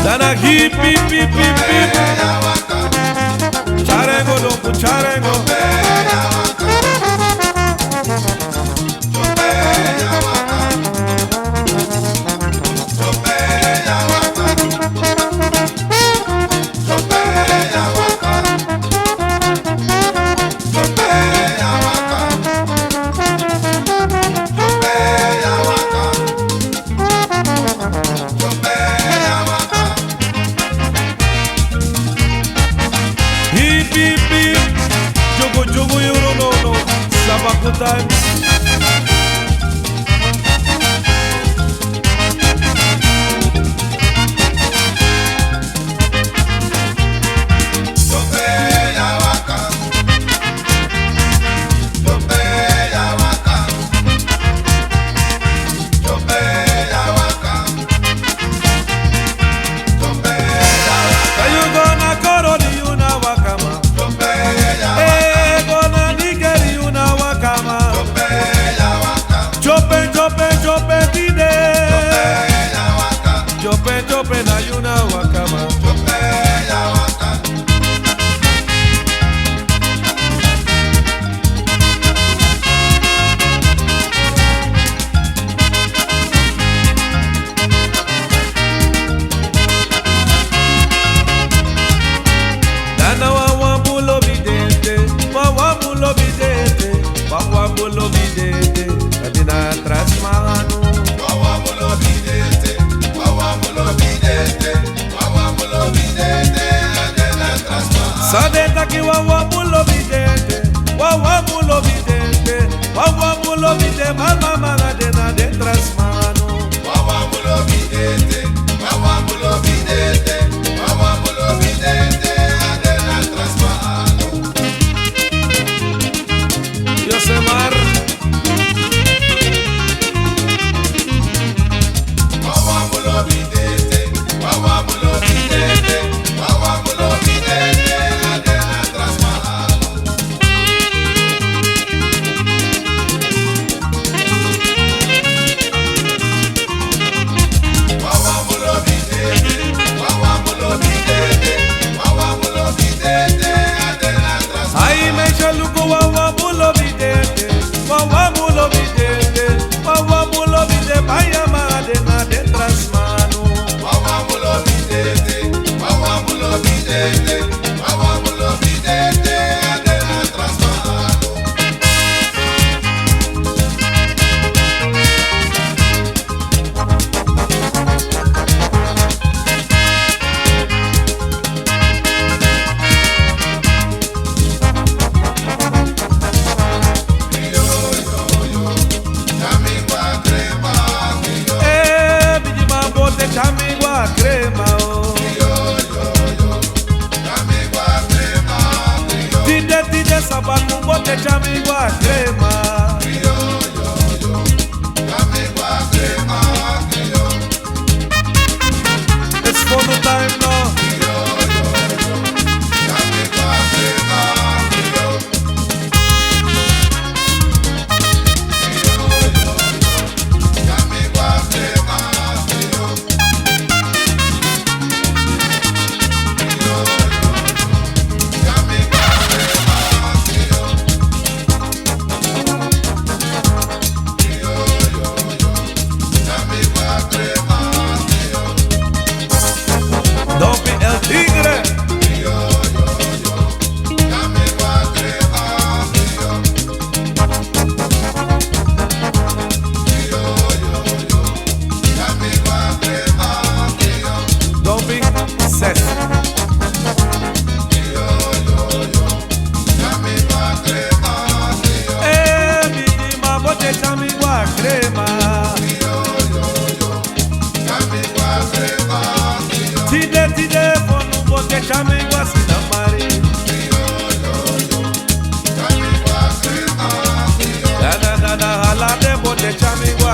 Dana hip hip hip hip hip. Charengo loco, charengo. Hip hip hip, jogo jogo euro no no, sabaku time. Chope na yuna wakama. Dana wawamulo bidente, wawamulo bidente, wawamulo bidente, kadina trasmanu. Wawamulo bidente. Sadeta ki wawamulo bidente, wawamulo bidente, wawamulo bidente, mama mama dena de trasmano. Wawamulo bidente, wawamulo bidente, wawamulo bidente, dena trasmano. Yosemar. Wawamulo bidente, wawamulo bidente, wawamulo bidente. Sabaku bote chamigua crema. It's for the time now.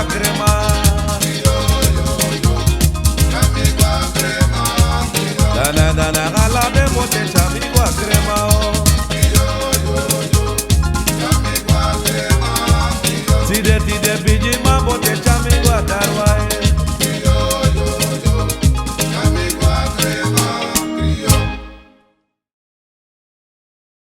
Crema.